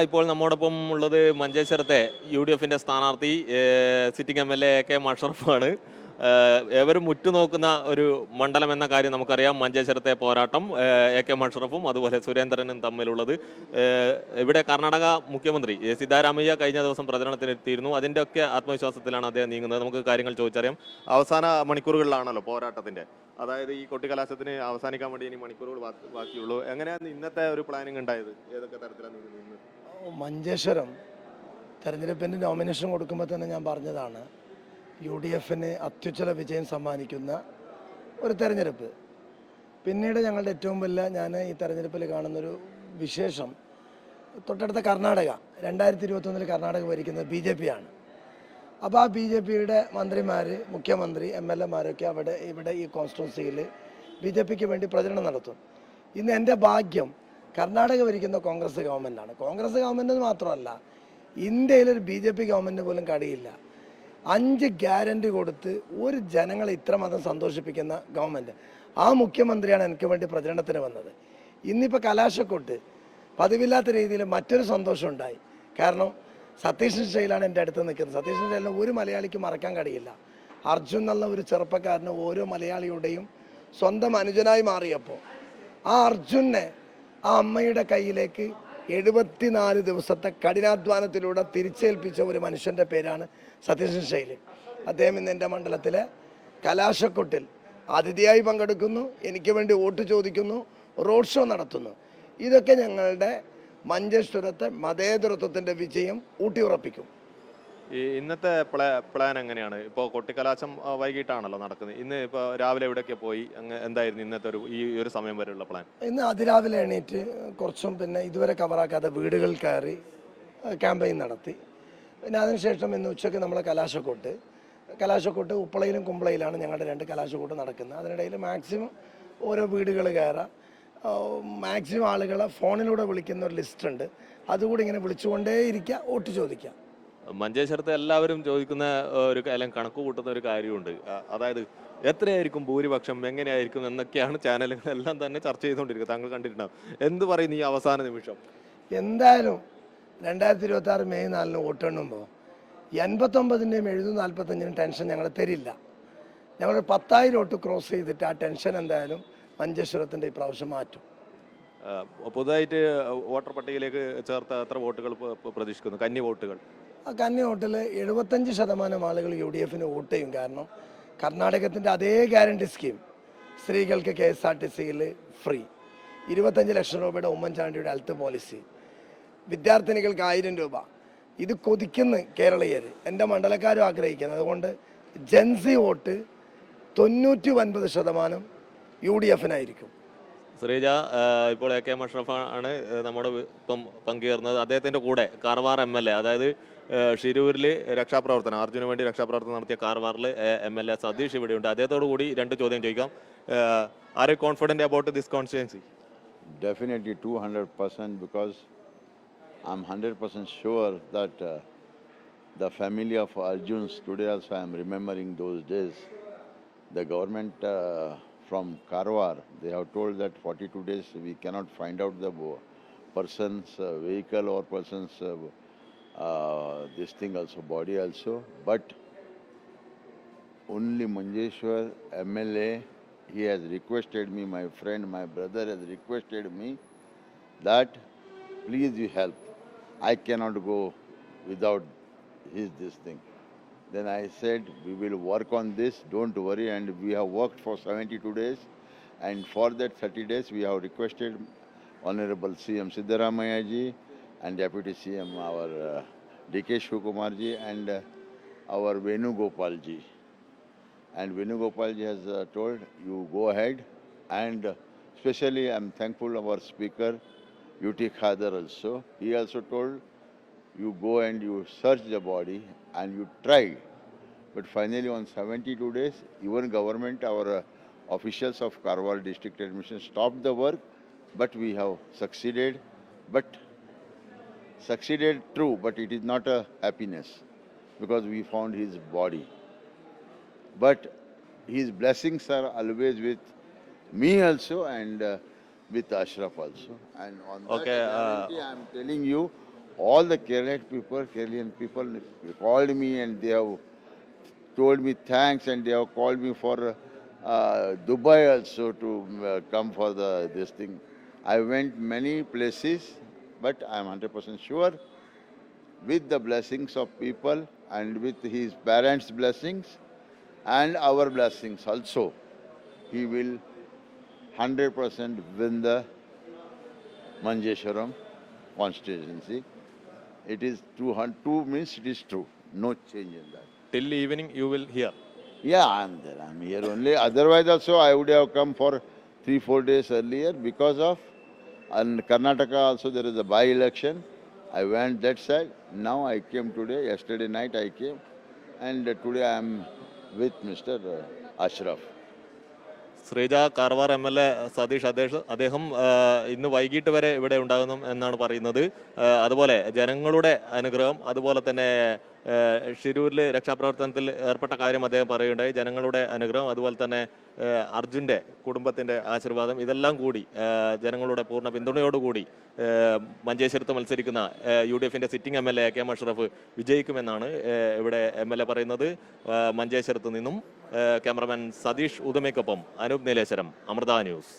ഇപ്പോൾ നമ്മോടൊപ്പം ഉള്ളത് മഞ്ചേശ്വരത്തെ UDFന്റെ സ്ഥാനാർത്ഥി സിറ്റിംഗ് MLA AK അഷ്റഫാണ്. ഏവരും ഉറ്റുനോക്കുന്ന ഒരു മണ്ഡലം എന്ന കാര്യം നമുക്കറിയാം. മഞ്ചേശ്വരത്തെ പോരാട്ടം AK അഷ്റഫും അതുപോലെ സുരേന്ദ്രനും തമ്മിലുള്ളത്. ഇവിടെ കർണാടക മുഖ്യമന്ത്രി സിദ്ധാരാമയ്യ കഴിഞ്ഞ ദിവസം പ്രചരണത്തിനെത്തിയിരുന്നു. അതിൻ്റെയൊക്കെ ആത്മവിശ്വാസത്തിലാണ് അദ്ദേഹം നീങ്ങുന്നത്. നമുക്ക് കാര്യങ്ങൾ ചോദിച്ചറിയാം. അവസാന മണിക്കൂറുകളിലാണല്ലോ പോരാട്ടത്തിന്റെ, അതായത് ഈ കൊട്ടിക്കലാശത്തിന് അവസാനിക്കാൻ വേണ്ടി ഇനി മണിക്കൂറുകൾ ബാക്കിയുള്ളൂ. എങ്ങനെയാണ് ഇന്നത്തെ ഒരു പ്ലാനിങ് ഉണ്ടായത്? ഏതൊക്കെ തരത്തിലാണ് നീങ്ങുന്നത്? മഞ്ചേശ്വരം തെരഞ്ഞെടുപ്പിൻ്റെ നോമിനേഷൻ കൊടുക്കുമ്പോൾ തന്നെ ഞാൻ പറഞ്ഞതാണ്, UDFന് അത്യുജ്വല വിജയം സമ്മാനിക്കുന്ന ഒരു തെരഞ്ഞെടുപ്പ്. പിന്നീട് ഞങ്ങളുടെ ഏറ്റവും വലിയ ഞാൻ ഈ തെരഞ്ഞെടുപ്പിൽ കാണുന്നൊരു വിശേഷം, തൊട്ടടുത്ത കർണാടക 2021 കർണാടക ഭരിക്കുന്നത് BJP ആണ്. അപ്പോൾ ആ BJPയുടെ മന്ത്രിമാർ, മുഖ്യമന്ത്രി, MLA ഇവിടെ ഈ കോൺസ്റ്റിറ്റ്യുവൻസിയിൽ BJPക്ക് വേണ്ടി പ്രചരണം നടത്തും. ഇന്ന് എൻ്റെ ഭാഗ്യം കർണാടക ഭരിക്കുന്ന കോൺഗ്രസ് ഗവൺമെൻറ്റാണ്. കോൺഗ്രസ് ഗവൺമെൻറ് മാത്രമല്ല, ഇന്ത്യയിലൊരു BJP ഗവൺമെൻറ് പോലും കഴിയില്ല. 5 ഗ്യാരണ്ടി കൊടുത്ത് ഒരു ജനങ്ങളെ ഇത്രമാത്രം സന്തോഷിപ്പിക്കുന്ന ഗവൺമെൻറ്. ആ മുഖ്യമന്ത്രിയാണ് എനിക്ക് വേണ്ടി പ്രചരണത്തിന് വന്നത്. ഇന്നിപ്പോൾ കലാശക്കൊട്ട് പതിവില്ലാത്ത രീതിയിൽ മറ്റൊരു സന്തോഷം ഉണ്ടായി. കാരണം സതീശൻ ഷൈലാണ് എൻ്റെ അടുത്ത് നിൽക്കുന്നത്. സതീശൻ ഷൈലിനെ ഒരു മലയാളിക്ക് മറക്കാൻ കഴിയില്ല. അർജുൻ എന്നുള്ള ഒരു ചെറുപ്പക്കാരന് ഓരോ മലയാളിയുടെയും സ്വന്തം അനുജനായി മാറിയപ്പോൾ ആ അർജുനെ ആ അമ്മയുടെ കയ്യിലേക്ക് 74 ദിവസത്തെ കഠിനാധ്വാനത്തിലൂടെ തിരിച്ചേൽപ്പിച്ച ഒരു മനുഷ്യൻ്റെ പേരാണ് സതീശൻ ശൈലി. അദ്ദേഹം ഇന്ന് എൻ്റെ മണ്ഡലത്തിലെ കലാശക്കൊട്ടിൽ അതിഥിയായി പങ്കെടുക്കുന്നു, എനിക്ക് വേണ്ടി വോട്ട് ചോദിക്കുന്നു, റോഡ് ഷോ നടത്തുന്നു. ഇതൊക്കെ ഞങ്ങളുടെ മഞ്ചേശ്വരത്തെ മതേതരത്വത്തിൻ്റെ വിജയം ഊട്ടിയുറപ്പിക്കും. ഈ ഇന്നത്തെ പ്ലാൻ എങ്ങനെയാണ്? ഇപ്പോൾ കൊട്ടിക്കലാശം വൈകിട്ടാണല്ലോ നടക്കുന്നത്. ഇന്ന് ഇപ്പോൾ രാവിലെ എവിടെയൊക്കെ പോയി, എന്തായിരുന്നു ഇന്നത്തെ ഈ ഒരു സമയം വരെയുള്ള പ്ലാൻ? ഇന്ന് അതിരാവിലെ എണീറ്റ് കുറച്ചും പിന്നെ ഇതുവരെ കവറാക്കാത്ത വീടുകളിൽ കയറി ക്യാമ്പയിൻ നടത്തി. പിന്നെ അതിനുശേഷം ഇന്ന് ഉച്ചയ്ക്ക് നമ്മളെ കലാശക്കൊട്ട് ഉപ്പളയിലും കുമ്പളയിലാണ് ഞങ്ങളുടെ 2 കലാശക്കൊട്ട് നടക്കുന്നത്. അതിനിടയിൽ മാക്സിമം ഓരോ വീടുകൾ കയറാം, മാക്സിമം ആളുകളെ ഫോണിലൂടെ വിളിക്കുന്ന ഒരു ലിസ്റ്റ് ഉണ്ട്. അതുകൂടി ഇങ്ങനെ വിളിച്ചുകൊണ്ടേയിരിക്കുക, വോട്ട് ചോദിക്കുക. മഞ്ചേശ്വരത്തെ എല്ലാവരും ചോദിക്കുന്ന ഒരു കണക്ക് കൂട്ടുന്ന ഒരു കാര്യമുണ്ട്. അതായത് എത്രയായിരിക്കും ഭൂരിപക്ഷം, എങ്ങനെയായിരിക്കും എന്നൊക്കെയാണ് ചാനലുകളെല്ലാം തന്നെ ചർച്ച ചെയ്തുകൊണ്ടിരിക്കുന്നത്. താങ്കൾ കണ്ടിട്ടുണ്ടാവും. എന്ത് പറയുന്നു ഈ അവസാന നിമിഷം? എന്തായാലും 2026 മെയ് 4 വോട്ടെണ്ണുമ്പോൾ 89-ൻ്റെയും 745-നും ടെൻഷൻ ഞങ്ങൾ തരില്ല. ഞങ്ങൾ 10,000 വോട്ട് ക്രോസ് ചെയ്തിട്ട് ആ ടെൻഷൻ എന്തായാലും മഞ്ചേശ്വരത്തിൻ്റെ ഈ പ്രാവശ്യം മാറ്റും. പുതുതായിട്ട് വോട്ടർ പട്ടികയിലേക്ക് ചേർത്ത എത്ര വോട്ടുകൾ പ്രതീക്ഷിക്കുന്നു? കന്നി വോട്ടുകൾ? ആ കന്നി വോട്ടിൽ 75% ആളുകൾ UDFന് വോട്ട് ചെയ്യും. കാരണം കർണാടകത്തിൻ്റെ അതേ ഗ്യാരണ്ടി സ്കീം, സ്ത്രീകൾക്ക് KSRTCയിൽ ഫ്രീ, 25 ലക്ഷം രൂപയുടെ ഉമ്മൻചാണ്ടിയുടെ ഹെൽത്ത് പോളിസി, വിദ്യാർത്ഥിനികൾക്ക് 1000 രൂപ, ഇത് കൊതിക്കുന്ന കേരളീയർ, എൻ്റെ മണ്ഡലക്കാരും ആഗ്രഹിക്കുന്നത്. അതുകൊണ്ട് ജൻസി വോട്ട് 99% UDFനായിരിക്കും. ശ്രീജ, ഇപ്പോൾ AK അഷ്റഫാണ് നമ്മുടെ ഇപ്പം പങ്കുചേർന്നത്. അദ്ദേഹത്തിൻ്റെ കൂടെ കാർവാർ MLA, അതായത് ഷിരൂരിൽ രക്ഷാപ്രവർത്തനം, അർജുന് വേണ്ടി രക്ഷാപ്രവർത്തനം നടത്തിയ കാർവാറിൽ MLA സതീഷ് ഇവിടെയുണ്ട്. അദ്ദേഹത്തോടു കൂടി 2 ചോദ്യം ചോദിക്കാം. Are you confident about this constituency? Definitely 200%, because I'm 100% sure that the family of Arjuns, today also I am remembering those days, the government from Karwar, they have told that 42 days we cannot find out the person's vehicle or person's this thing also, body also. But only Manjeshwar MLA, he has requested me, my friend, my brother has requested me that please you help. I cannot go without this thing. Then I said, we will work on this, don't worry. And we have worked for 72 days. And for that 30 days, we have requested Honorable CM Siddharamaya ji and Deputy CM, our DK Shivakumar ji, and our Venugopal ji. And Venugopal ji has told, you go ahead. And especially I'm thankful our speaker, UT Khadar also. He also told, you go and you search the body and you try. But finally on 72 days, even government, our officials of Karwar district administration stopped the work, but we have succeeded. But succeeded true, but it is not a happiness, because we found his body. But his blessings are always with me also, and with Ashraf also. And on that reality, I am telling you, all the Keralian people called me and they have told me thanks and they have called me for Dubai also to come for this thing. I went many places, but I am 100% sure with the blessings of people and with his parents' blessings and our blessings also, he will 100% win the Manjeshwaram constituency. It is 2 means it is true. No change in that. Till evening you will hear. Yeah, I'm there. I'm here only. Otherwise, also, I would have come for 3-4 days earlier because of. And Karnataka also, there is a by-election. I went that side. Now I came today. Yesterday night I came. And today I am with Mr. Ashraf. Sreeja Karwar MLA. Satish അദ്ദേഹം ഇന്ന് വൈകിട്ട് വരെ ഇവിടെ ഉണ്ടാകുന്നു എന്നാണ് പറയുന്നത്. അതുപോലെ ജനങ്ങളുടെ അനുഗ്രഹം, അതുപോലെ തന്നെ ഷിരൂരിൽ രക്ഷാപ്രവർത്തനത്തിൽ ഏർപ്പെട്ട കാര്യം അദ്ദേഹം പറയുകയുണ്ടായി. ജനങ്ങളുടെ അനുഗ്രഹം, അതുപോലെ തന്നെ അർജുൻ്റെ കുടുംബത്തിൻ്റെ ആശീർവാദം, ഇതെല്ലാം കൂടി ജനങ്ങളുടെ പൂർണ്ണ പിന്തുണയോടുകൂടി മഞ്ചേശ്വരത്ത് മത്സരിക്കുന്ന UDFന്റെ സിറ്റിംഗ് എം.എൽ.എ. കെ.എം. അഷ്റഫ് വിജയിക്കുമെന്നാണ് ഇവിടെ എം.എൽ.എ. പറയുന്നത്. മഞ്ചേശ്വരത്ത് നിന്നും ക്യാമറമാൻ സതീഷ് ഉദമയ്ക്കൊപ്പം അനൂപ് നീലേശ്വരം, അമൃത ന്യൂസ്.